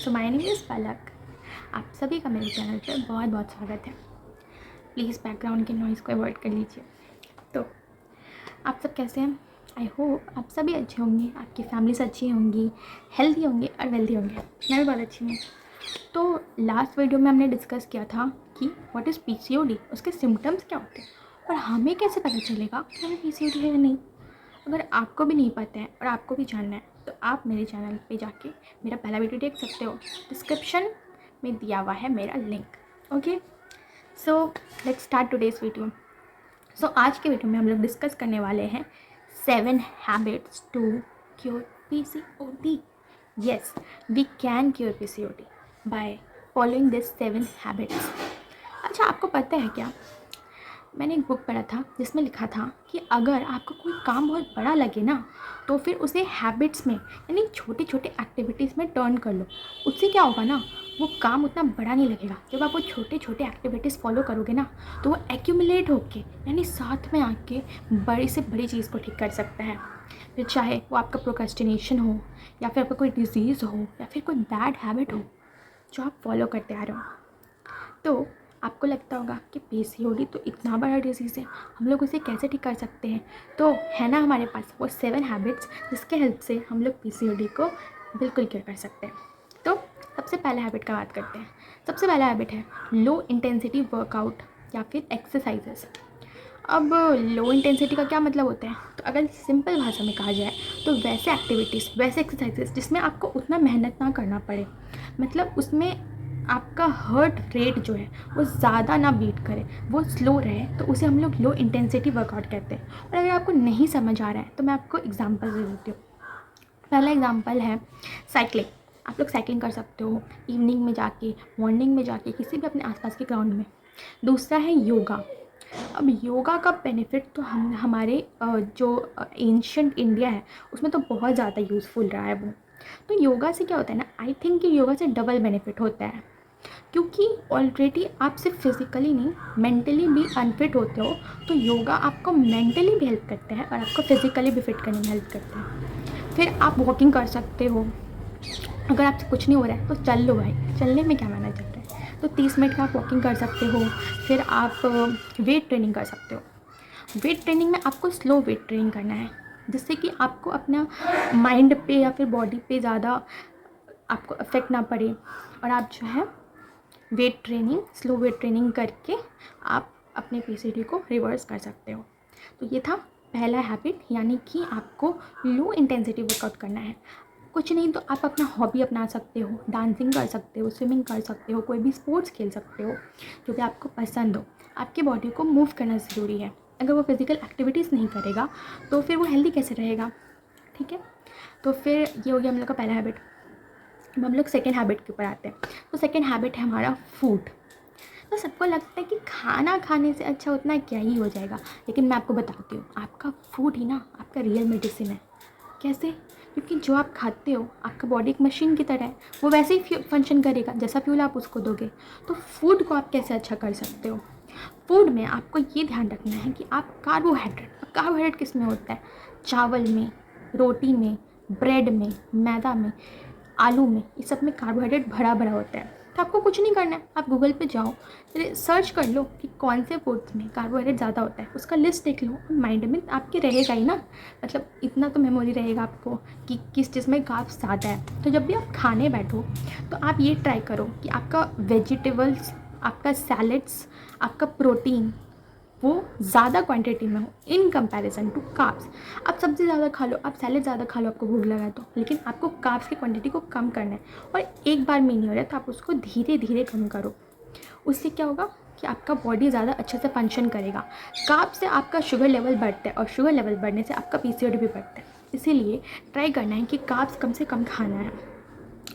So my name is पलक। आप सभी का मेरे चैनल पर बहुत बहुत स्वागत है। प्लीज़ बैकग्राउंड के नॉइज़ को अवॉइड कर लीजिए। तो आप सब कैसे हैं? आई होप आप सभी अच्छे होंगे, आपकी फैमिलीज अच्छी होंगी, हेल्दी होंगे और वेल्दी होंगे। मैं भी बहुत अच्छी हूँ। तो लास्ट वीडियो में हमने डिस्कस किया था कि व्हाट इज़ पीसीओडी, उसके सिम्टम्स क्या होते हैं और हमें कैसे पता चलेगा कि हमें पीसीओडी है या नहीं। अगर आपको भी नहीं पता है और आपको भी जानना है तो आप मेरे चैनल पे जाके मेरा पहला वीडियो देख सकते हो। डिस्क्रिप्शन में दिया हुआ है मेरा link. Okay, so let's start today's video. सो आज के वीडियो में हम लोग डिस्कस करने वाले हैं 7 habits to cure PCOD. Yes, we can cure PCOD by following this 7 habits. अच्छा, आपको पता है क्या, मैंने एक बुक पढ़ा था जिसमें लिखा था कि अगर आपको कोई काम बहुत बड़ा लगे ना तो फिर उसे हैबिट्स में यानी छोटे छोटे एक्टिविटीज़ में टर्न कर लो। उससे क्या होगा ना, वो काम उतना बड़ा नहीं लगेगा। जब आप वो छोटे छोटे एक्टिविटीज़ फॉलो करोगे ना तो वो एक्यूमुलेट होके यानी साथ में आके बड़ी से बड़ी चीज़ को ठीक कर सकता है। फिर चाहे वो आपका प्रोक्रेस्टिनेशन हो या फिर आपका कोई डिजीज़ हो या फिर कोई बैड हैबिट हो जो आप फॉलो करते आ रहे हो। तो आपको लगता होगा कि पीसीओडी तो इतना बड़ा डिजीज़ है, हम लोग उसे कैसे ठीक कर सकते हैं। तो है ना हमारे पास वो 7 हैबिट्स जिसके हेल्प से हम लोग पीसीओडी को बिल्कुल क्योर कर सकते हैं। तो सबसे पहले हैबिट का बात करते हैं। सबसे पहला हैबिट है लो इंटेंसिटी वर्कआउट या फिर एक्सरसाइजेस। अब लो इंटेंसिटी का क्या मतलब होता है, तो अगर सिंपल भाषा में कहा जाए तो वैसे एक्टिविटीज़, वैसे एक्सरसाइजेस जिसमें आपको उतना मेहनत ना करना पड़े, मतलब उसमें आपका हार्ट रेट जो है वो ज़्यादा ना बीट करे, वो स्लो रहे, तो उसे हम लोग लो इंटेंसिटी वर्कआउट कहते हैं। और अगर आपको नहीं समझ आ रहा है तो मैं आपको एग्जांपल दे देती हूँ। पहला एग्जांपल है साइकिलिंग। आप लोग साइकिलिंग कर सकते हो इवनिंग में जाके, मॉर्निंग में जाके, किसी भी अपने आसपास के ग्राउंड में। दूसरा है योगा। अब योगा का बेनिफिट तो हम हमारे जो एंशंट इंडिया है उसमें तो बहुत ज़्यादा यूज़फुल रहा है वो। तो योगा से क्या होता है ना, आई थिंक कि योगा से डबल बेनिफिट होता है, क्योंकि ऑलरेडी आप सिर्फ फिज़िकली नहीं मेंटली भी अनफिट होते हो, तो योगा आपको मेंटली भी हेल्प करता है और आपको फिज़िकली भी फिट करने में हेल्प करता है। फिर आप वॉकिंग कर सकते हो। अगर आपसे कुछ नहीं हो रहा है तो चल लो भाई, चलने में क्या माना जाता है। तो 30 मिनट का आप वॉकिंग कर सकते हो। फिर आप वेट ट्रेनिंग कर सकते हो। वेट ट्रेनिंग में आपको स्लो वेट ट्रेनिंग करना है, जिससे कि आपको अपना माइंड पे या फिर बॉडी पे ज़्यादा आपको इफेक्ट ना पड़े, और आप जो है weight training, slow weight training करके आप अपने पीसीओडी को रिवर्स कर सकते हो। तो ये था पहला हैबिट, यानी कि आपको लो इंटेंसिटी वर्कआउट करना है। कुछ नहीं तो आप अपना हॉबी अपना सकते हो, डांसिंग कर सकते हो, स्विमिंग कर सकते हो, कोई भी स्पोर्ट्स खेल सकते हो जो भी आपको पसंद हो। आपकी बॉडी को मूव करना ज़रूरी है। अगर वो फिज़िकल एक्टिविटीज़ नहीं करेगा तो फिर वो हेल्दी कैसे रहेगा, ठीक है। तो फिर ये हो गया हम लोग का पहला हैबिट। अब हम लोग सेकेंड हैबिट के ऊपर आते हैं। तो सेकेंड हैबिट है हमारा फूड। तो सबको लगता है कि खाना खाने से अच्छा उतना क्या ही हो जाएगा, लेकिन मैं आपको बताती हूँ, आपका फूड ही ना आपका रियल मेडिसिन है। कैसे? क्योंकि जो आप खाते हो आपका बॉडी एक मशीन की तरह है, वो वैसे ही फंक्शन करेगा जैसा फ्यूल आप उसको दोगे। तो फूड को आप कैसे अच्छा कर सकते हो? फूड में आपको ये ध्यान रखना है कि आप कार्बोहाइड्रेट किस में होता है? चावल में, रोटी में, ब्रेड में, मैदा में, आलू में, ये सब में कार्बोहाइड्रेट भरा भरा होता है। तो आपको कुछ नहीं करना है, आप गूगल पे जाओ, सर्च कर लो कि कौन से फूड्स में कार्बोहाइड्रेट ज़्यादा होता है, उसका लिस्ट देख लो। माइंड में आपके रहेगा ही ना, मतलब इतना तो मेमोरी रहेगा आपको कि किस चीज़ में कार्ब्स ज़्यादा है। तो जब भी आप खाने बैठो तो आप ये ट्राई करो कि आपका वेजिटेबल्स, आपका सैलड्स, आपका प्रोटीन वो ज़्यादा क्वांटिटी में हो इन कंपैरिजन टू कार्ब्स। आप सब्ज़ी ज़्यादा खा लो, आप सैलेड ज़्यादा खा लो, आपको भूख लगा है तो, लेकिन आपको कार्ब्स की क्वांटिटी को कम करना है। और एक बार में नहीं हो रहा तो आप उसको धीरे धीरे कम करो। उससे क्या होगा कि आपका बॉडी ज़्यादा अच्छे से फंक्शन करेगा। कार्ब्स से आपका शुगर लेवल बढ़ता है और शुगर लेवल बढ़ने से आपका पीसीओडी भी बढ़ता है। इसीलिए ट्राई करना है कि कार्ब्स कम से कम खाना है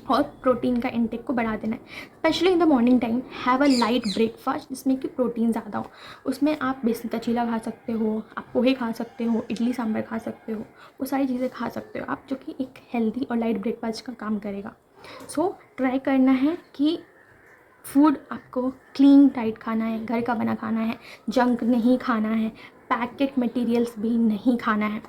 और प्रोटीन का इंटेक को बढ़ा देना है। Specially in the morning time have a light breakfast जिसमें कि प्रोटीन ज़्यादा हो। उसमें आप बेसन का चीला खा सकते हो, आप पोहे खा सकते हो, इडली सांभर खा सकते हो, वो सारी चीज़ें खा सकते हो आप, जो कि एक हेल्दी और लाइट ब्रेकफास्ट का काम करेगा। सो ट्राई करना है कि फूड आपको क्लीन डाइट खाना है, घर का बना खाना है, जंक नहीं खाना है, पैकेट मटेरियल्स भी नहीं खाना है।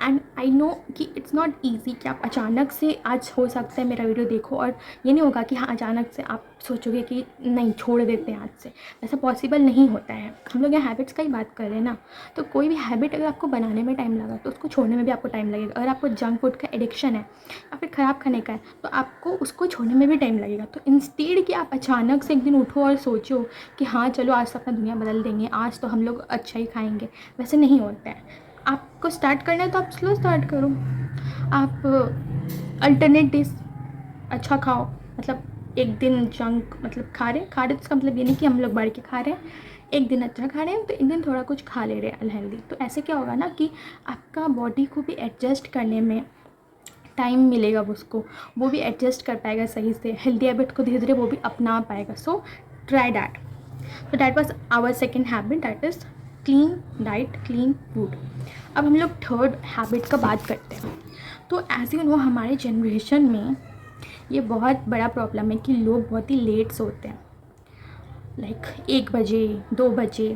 एंड आई नो कि इट्स नॉट ईजी कि आप अचानक से आज हो सकता है मेरा वीडियो देखो और ये नहीं होगा कि हाँ अचानक से आप सोचोगे कि नहीं छोड़ देते हैं आज से, ऐसा पॉसिबल नहीं होता है। हम लोग यहाँ हैबिट्स का ही बात कर रहे हैं ना, तो कोई भी हैबिट अगर आपको बनाने में टाइम लगा तो उसको छोड़ने में भी आपको टाइम लगेगा। अगर आपको जंक फूड का एडिक्शन है या फिर ख़राब खाने का है तो आपको उसको छोड़ने में भी टाइम लगेगा। तो इंस्टेड कि आप अचानक से एक दिन उठो और सोचो कि हाँ चलो आज तो अपना दुनिया बदल देंगे, आज तो हम लोग अच्छा ही खाएँगे, वैसे नहीं होता है। आपको स्टार्ट करना है तो आप स्लो स्टार्ट करो। आप अल्टरनेट डिश अच्छा खाओ, मतलब एक दिन जंक मतलब खा रहे तो इसका मतलब ये नहीं कि हम लोग बढ़ के खा रहे हैं। एक दिन अच्छा खा रहे हैं तो एक दिन थोड़ा कुछ खा ले रहे हैं अनहेल्दी। तो ऐसे क्या होगा ना कि आपका बॉडी को भी एडजस्ट करने में टाइम मिलेगा, उसको वो भी एडजस्ट कर पाएगा सही से, हेल्दी हैबिट को धीरे धीरे वो भी अपना पाएगा। So try that. तो that was our second habit, that is clean diet, clean food. अब हम लोग थर्ड हैबिट का बात करते हैं। तो एज यू नो हमारे जनरेशन में ये बहुत बड़ा प्रॉब्लम है कि लोग बहुत ही लेट सोते हैं, लाइक 1 बजे 2 बजे।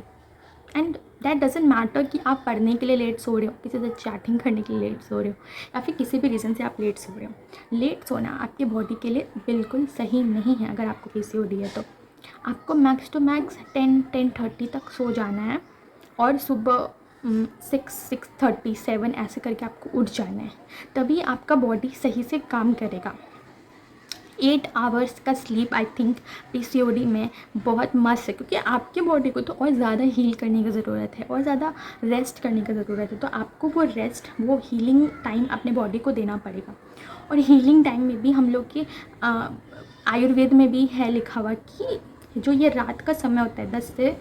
एंड दैट डजेंट मैटर कि आप पढ़ने के लिए लेट सो रहे हो, किसी से चैटिंग करने के लिए लेट सो रहे हो, या फिर किसी भी रीज़न से आप लेट सो रहे हो। लेट सोना आपके बॉडी के लिए बिल्कुल सही नहीं है। अगर आपको PCOD है तो आपको मैक्स टू मैक्स 10-10:30 तक सो जाना है और सुबह 6-6:30-7 ऐसे करके आपको उठ जाना है, तभी आपका बॉडी सही से काम करेगा। 8 आवर्स का स्लीप आई थिंक PCOD में बहुत मस्त है, क्योंकि आपके बॉडी को तो और ज़्यादा हील करने की ज़रूरत है और ज़्यादा रेस्ट करने की ज़रूरत है। तो आपको वो रेस्ट, वो हीलिंग टाइम अपने बॉडी को देना पड़ेगा। और हीलिंग टाइम में भी हम लोग के आयुर्वेद में भी है लिखा हुआ कि जो ये रात का समय होता है 10 से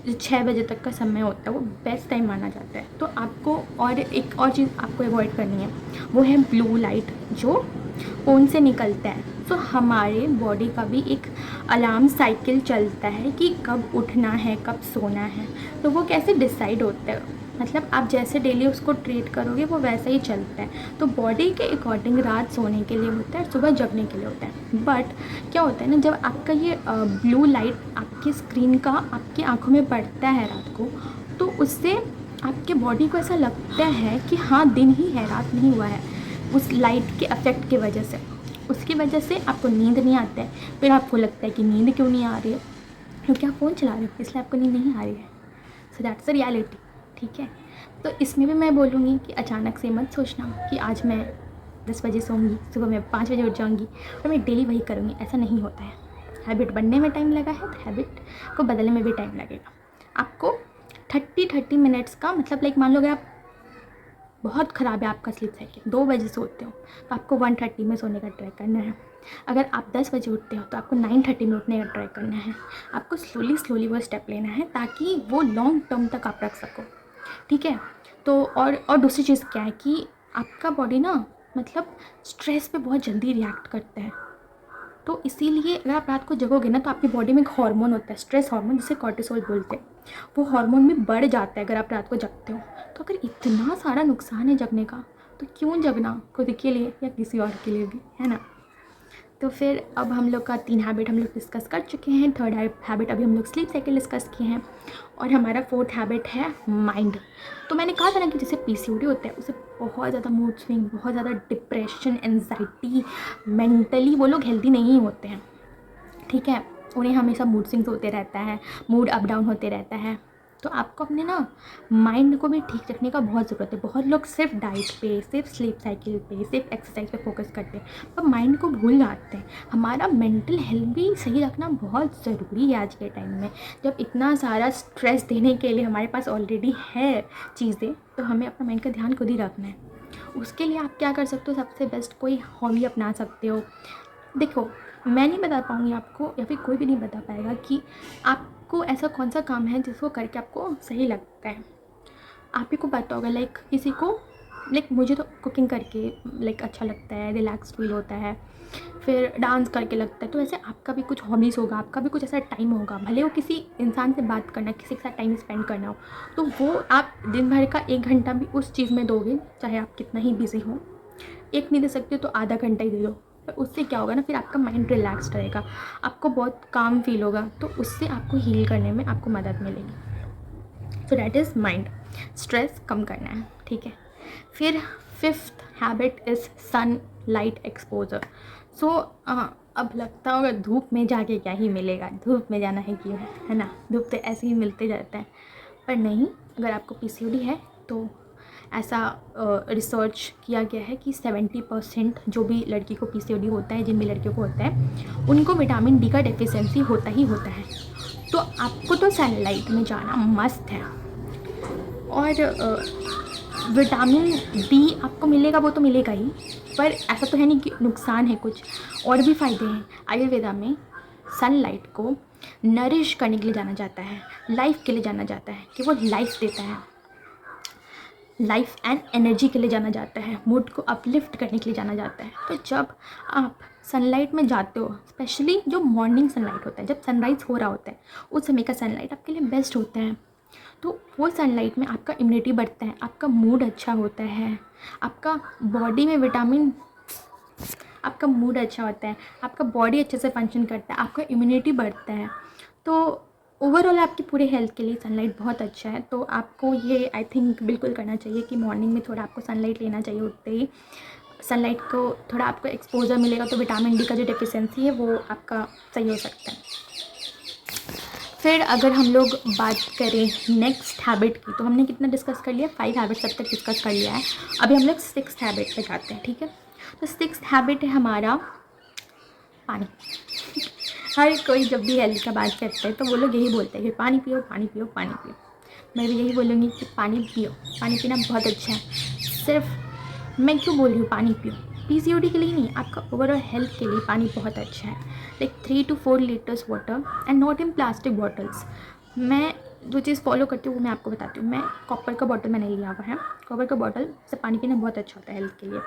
6 बजे तक का समय होता है वो बेस्ट टाइम माना जाता है। तो आपको और एक और चीज़ आपको अवॉइड करनी है, वो है ब्लू लाइट जो फ़ोन से निकलता है। तो हमारे बॉडी का भी एक अलार्म साइकिल चलता है कि कब उठना है कब सोना है। तो वो कैसे डिसाइड होता है, मतलब आप जैसे डेली उसको ट्रीट करोगे वो वैसा ही चलता है। तो बॉडी के अकॉर्डिंग रात सोने के लिए होता है, सुबह जगने के लिए होता है। बट क्या होता है ना, जब आपका ये ब्लू लाइट आपकी स्क्रीन का आपकी आँखों में पड़ता है रात को, तो उससे आपके बॉडी को ऐसा लगता है कि हाँ दिन ही है, रात नहीं हुआ है, उस लाइट के इफ़ेक्ट की वजह से। उसकी वजह से आपको नींद नहीं आता है। फिर आपको लगता है कि नींद क्यों नहीं आ रही है, क्योंकि आप फ़ोन चला रहे हो इसलिए आपको नींद नहीं आ रही है। So that's the reality. ठीक है, तो इसमें भी मैं बोलूँगी कि अचानक से मत सोचना कि आज मैं 10 बजे सोऊंगी, सुबह मैं 5 बजे उठ जाऊँगी और मैं डेली वही करूँगी। ऐसा नहीं होता है। हैबिट बनने में टाइम लगा है तो हैबिट को बदलने में भी टाइम लगेगा। आपको 30 मिनट्स का मतलब लाइक मान लो अगर आप बहुत ख़राब है आपका स्लीप साइकिल, 2 बजे सोते हो तो आपको 1:30 में सोने का ट्राई करना है। अगर आप 10 बजे उठते हो तो आपको 9:30 में उठने का ट्राई करना है। आपको स्लोली वो स्टेप लेना है ताकि वो लॉन्ग टर्म तक आप रख सको। ठीक है, तो और दूसरी चीज़ क्या है कि आपका बॉडी ना मतलब स्ट्रेस पे बहुत जल्दी रिएक्ट करता है। तो इसीलिए अगर आप रात को जगोगे ना तो आपकी बॉडी में एक हार्मोन होता है, स्ट्रेस हार्मोन, जिसे कॉर्टिसोल बोलते हैं। वो हार्मोन भी बढ़ जाता है अगर आप रात को जगते हो। तो अगर इतना सारा नुकसान है जगने का तो क्यों जगना खुद के लिए या किसी और के लिए भी, है ना। तो फिर अब हम लोग का 3 हैबिट हम लोग डिस्कस कर चुके हैं। थर्ड हैबिट अभी हम लोग स्लीप साइकिल डिस्कस किए हैं और हमारा फोर्थ हैबिट है माइंड। तो मैंने कहा था ना कि जैसे PCOD होता है उसे बहुत ज़्यादा मूड स्विंग, बहुत ज़्यादा डिप्रेशन, एंजाइटी, मेंटली वो लोग हेल्दी नहीं होते हैं। ठीक है, उन्हें हमेशा मूड स्विंग्स होते रहता है, मूड अप डाउन होते रहता है। तो आपको अपने ना माइंड को भी ठीक रखने का बहुत ज़रूरत है। बहुत लोग सिर्फ डाइट पे, सिर्फ स्लीप साइकिल पे, सिर्फ एक्सरसाइज पे फोकस करते हैं पर माइंड को भूल जाते हैं। हमारा मेंटल हेल्थ भी सही रखना बहुत ज़रूरी है आज के टाइम में। जब इतना सारा स्ट्रेस देने के लिए हमारे पास ऑलरेडी है चीज़ें, तो हमें अपना माइंड का ध्यान खुद ही रखना है। उसके लिए आप क्या कर सकते हो, सबसे बेस्ट कोई हॉबी अपना सकते हो। देखो, मैं नहीं बता पाऊँगी आपको या फिर कोई भी नहीं बता पाएगा कि आपको ऐसा कौन सा काम है जिसको करके आपको सही लगता है। आप ही को पता होगा। लाइक किसी को, लाइक मुझे तो कुकिंग करके लाइक अच्छा लगता है, रिलैक्स फील होता है। फिर डांस करके लगता है। तो ऐसे आपका भी कुछ हॉबीज़ होगा, आपका भी कुछ ऐसा टाइम होगा, भले वो किसी इंसान से बात करना, किसी के साथ टाइम स्पेंड करना हो, तो वो आप दिन भर का 1 घंटा भी उस चीज़ में दोगे, चाहे आप कितना ही बिजी हो। 1 नहीं दे सकते हो तो आधा घंटा ही दे दो। पर उससे क्या होगा ना, फिर आपका माइंड रिलैक्स्ड रहेगा, आपको बहुत काम फील होगा, तो उससे आपको हील करने में आपको मदद मिलेगी। So that is mind. Stress कम करना है, ठीक है। फिर fifth habit is sunlight exposure. So अब लगता होगा धूप में जाके क्या ही मिलेगा, धूप में जाना है क्यों, है ना, धूप तो ऐसे ही मिलते जाते हैं। पर नहीं, अगर आपको पीसीओडी है तो ऐसा रिसर्च किया गया है कि 70% जो भी लड़की को पीसीओडी होता है, जिन भी लड़कियों को होता है, उनको विटामिन डी का डेफिशिएंसी होता ही होता है। तो आपको तो सनलाइट में जाना मस्त है। और विटामिन डी आपको मिलेगा, वो तो मिलेगा ही, पर ऐसा तो है नहीं कि नुकसान है, कुछ और भी फ़ायदे हैं। आयुर्वेदा में सनलाइट को नरिश करने के लिए जाना जाता है, लाइफ के लिए जाना जाता है, कि वो लाइफ देता है, लाइफ एंड एनर्जी के लिए जाना जाता है, मूड को अपलिफ्ट करने के लिए जाना जाता है। तो जब आप सनलाइट में जाते हो, स्पेशली जो मॉर्निंग सनलाइट होता है, जब सनराइज़ हो रहा होता है, उस समय का सनलाइट आपके लिए बेस्ट होता है। तो वो सनलाइट में आपका इम्यूनिटी बढ़ता है, आपका मूड अच्छा होता है, आपका बॉडी में विटामिन, आपका मूड अच्छा होता है, आपका बॉडी अच्छे से फंक्शन करता है, आपका इम्यूनिटी बढ़ता है। तो ओवरऑल आपकी पूरे हेल्थ के लिए सनलाइट बहुत अच्छा है। तो आपको ये आई थिंक बिल्कुल करना चाहिए कि मॉर्निंग में थोड़ा आपको सनलाइट लेना चाहिए। उठते ही सनलाइट को थोड़ा आपको एक्सपोजर मिलेगा तो विटामिन डी का जो डेफिशिएंसी है वो आपका सही हो सकता है। फिर अगर हम लोग बात करें नेक्स्ट हैबिट की, तो हमने कितना डिस्कस कर लिया, 5 हैबिट्स अब तक डिस्कस कर लिया है। अभी हम लोग 6th हैबिट पे जाते हैं, ठीक है। तो 6th हैबिट है हमारा पानी। हर कोई जब भी हेल्थ का बात करता है तो वो लोग यही बोलते हैं कि पानी पियो, पानी पियो, पानी पियो। मैं भी यही बोलूँगी कि पानी पियो, पानी पीना बहुत अच्छा है। सिर्फ मैं क्यों बोल रही हूँ पानी पियो, पीसीओडी के लिए नहीं, आपका ओवरऑल हेल्थ के लिए पानी बहुत अच्छा है। Like 3 to 4 litres water and not in plastic bottles. मैं जो चीज़ फॉलो करती हूँ वो मैं आपको बताती हूँ। मैं कॉपर का बॉटल मैंने लिया हुआ है, कॉपर का बॉटल से पानी पीना बहुत अच्छा होता है हेल्थ के लिए।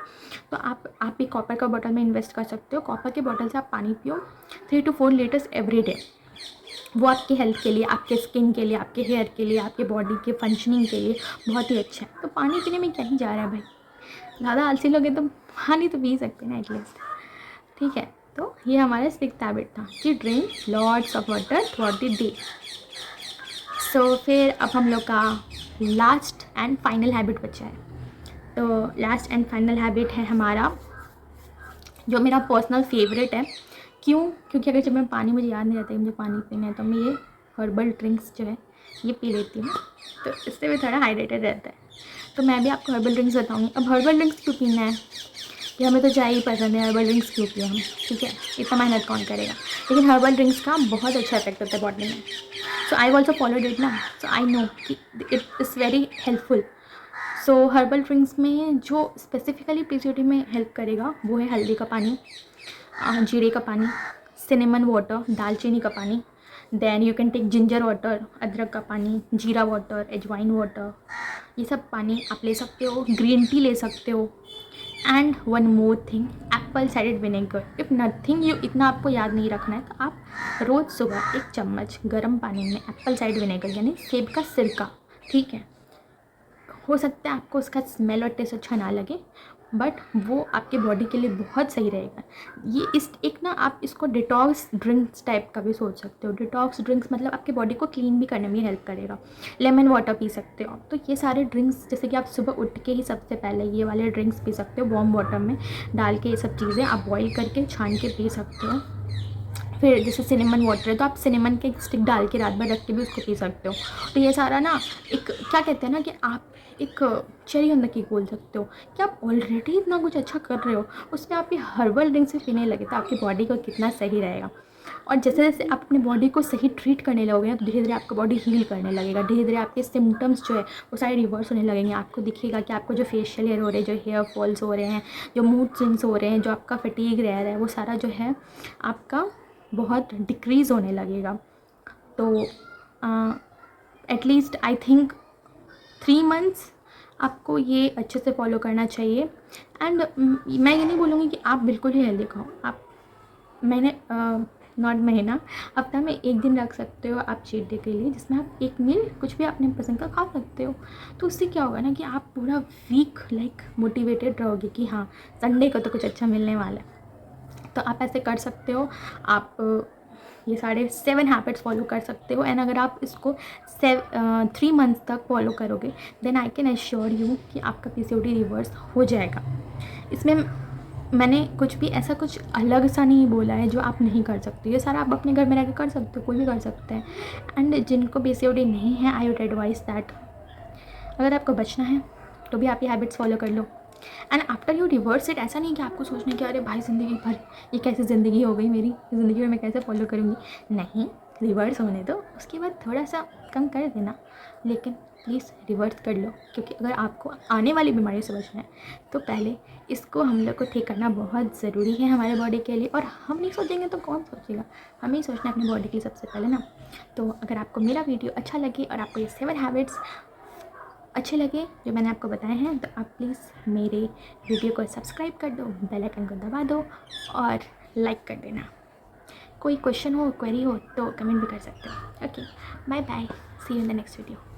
तो आप भी कॉपर का बॉटल में इन्वेस्ट कर सकते हो। कॉपर के बॉटल से आप पानी पियो 3 to 4 लीटर्स एवरी डे। वो आपके हेल्थ के लिए, आपके स्किन के लिए, आपके हेयर के लिए, आपके बॉडी के फंक्शनिंग के लिए बहुत ही अच्छा है। तो पानी पीने में क्या ही जा रहा है भाई, ज़्यादा आलसी लोग हैं तो पानी तो पी सकते हैं ना एटलीस्ट, ठीक है। तो ये हमारा 6th हैबिट था कि drink lots of water throughout the day. So फिर अब हम लोग का लास्ट एंड फाइनल हैबिट बचा है। तो लास्ट एंड फाइनल हैबिट है हमारा, जो मेरा पर्सनल फेवरेट है। क्यों? क्योंकि अगर जब मैं पानी, मुझे याद नहीं रहता कि मुझे पानी पीना है, तो मैं ये हर्बल ड्रिंक्स जो है ये पी लेती हूँ, तो इससे भी थोड़ा हाइड्रेटेड रहता है। तो मैं भी आपको हर्बल ड्रिंक्स बताऊँगी। अब हर्बल ड्रिंक्स क्यों पीना है, कि हमें तो चाय ही पसंद है, हर्बल ड्रिंक्स क्यों पिए हम, ठीक है, इतना मेहनत कौन करेगा। लेकिन हर्बल ड्रिंक्स का बहुत अच्छा इफेक्ट होता है बॉडी में। सो आई ऑल्सो फॉलोड इट ना, सो आई नो कि it is very helpful. So herbal drinks में जो स्पेसिफिकली पीसीओडी में हेल्प करेगा वो है हल्दी का पानी, जीरे का पानी, सिनेमन वाटर, दालचीनी का पानी, then you can take ginger water, अदरक का पानी, जीरा वाटर, एजवाइन वाटर, ये सब पानी आप ले सकते हो। ग्रीन टी ले सकते हो। And one more thing, Apple sided vinegar. If nothing, you इतना आपको याद नहीं रखना है, तो आप रोज़ सुबह 1 चम्मच गर्म पानी में एप्पल साइड विनेगर यानी सेब का सिरका, ठीक है, हो सकता है आपको उसका स्मेल और टेस्ट अच्छा ना लगे, बट वो आपके बॉडी के लिए बहुत सही रहेगा। ये इस एक ना, आप इसको डिटॉक्स ड्रिंक्स टाइप का भी सोच सकते हो। डिटॉक्स ड्रिंक्स मतलब आपके बॉडी को क्लीन भी करने में हेल्प करेगा। लेमन वाटर पी सकते हो। तो ये सारे ड्रिंक्स, जैसे कि आप सुबह उठ के ही सबसे पहले ये वाले ड्रिंक्स पी सकते हो, वार्म वाटर में डाल के। ये सब चीज़ें आप बॉईल करके छान के पी सकते हो। फिर जैसे सिनेमन वाटर है तो आप सिनेमन के स्टिक डाल के रात भर रख के भी उसको पी सकते हो। तो ये सारा ना, एक क्या कहते हैं ना, कि आप एक चेरी ऑन द केक बोल सकते हो कि आप ऑलरेडी इतना कुछ अच्छा कर रहे हो, उसमें आप ये हर्बल ड्रिंक से पीने लगे तो आपकी बॉडी को कितना सही रहेगा। और जैसे जैसे आप अपनी बॉडी को सही ट्रीट करने लगोगे ना, तो धीरे धीरे आपका बॉडी हील करने लगेगा। धीरे धीरे आपके सिम्टम्स जो है वो सारे रिवर्स होने लगेंगे। आपको दिखेगा कि आपको जो फेशियल हेयर हो रहे हैं, जो हेयर फॉल्स हो रहे हैं, जो मूड स्विंग्स हो रहे हैं, जो आपका फटीग रह रहा है, वो सारा जो है आपका बहुत डिक्रीज़ होने लगेगा। तो एटलीस्ट आई थिंक 3 मंथ्स आपको ये अच्छे से फॉलो करना चाहिए। एंड मैं ये नहीं बोलूँगी कि आप बिल्कुल ही हेल्दी खाओ। आप मैंने नॉट महीना, हफ्ता में 1 दिन रख सकते हो आप चीट डे के लिए, जिसमें आप एक मील कुछ भी अपने पसंद का खा सकते हो। तो उससे क्या होगा ना कि आप पूरा वीक लाइक मोटिवेटेड रहोगे कि हाँ, संडे को तो कुछ अच्छा मिलने वाला है। तो आप ऐसे कर सकते हो। आप ये सारे 7 हैबिट्स फॉलो कर सकते हो। एंड अगर आप इसको 3 मंथ्स तक फॉलो करोगे then I can assure you कि आपका पीसीओडी रिवर्स हो जाएगा। इसमें मैंने कुछ भी ऐसा कुछ अलग सा नहीं बोला है जो आप नहीं कर सकते। ये सारा आप अपने घर में रहकर कर सकते हो, कोई भी कर सकता है। एंड जिनको पीसीओडी नहीं है आई वुड एडवाइस दैट अगर आपको बचना है तो भी आप ये हैबिट्स फॉलो कर लो। And after you reverse it, ऐसा नहीं कि आपको सोचना कि अरे भाई ज़िंदगी भर ये कैसी ज़िंदगी हो गई मेरी, ज़िंदगी में मैं कैसे फॉलो करूँगी। नहीं, रिवर्स होने दो, उसके बाद थोड़ा सा कम कर देना, लेकिन प्लीज़ रिवर्स कर लो। क्योंकि अगर आपको आने वाली बीमारी से बचना है तो पहले इसको हम लोग को ठीक करना बहुत ज़रूरी है हमारे बॉडी के लिए। और हम नहीं सोचेंगे तो कौन सोचेगा, हमें ही सोचना है अपनी बॉडी के लिए सबसे पहले ना। तो अगर आपको मेरा वीडियो अच्छा लगे और आपको ये 7 हैबिट्स अच्छे लगे जो मैंने आपको बताए हैं तो आप प्लीज़ मेरे वीडियो को सब्सक्राइब कर दो, बेल आइकन को दबा दो और लाइक कर देना। कोई क्वेश्चन हो, क्वेरी हो तो कमेंट भी कर सकते हो। Okay, bye bye, see you in the next video.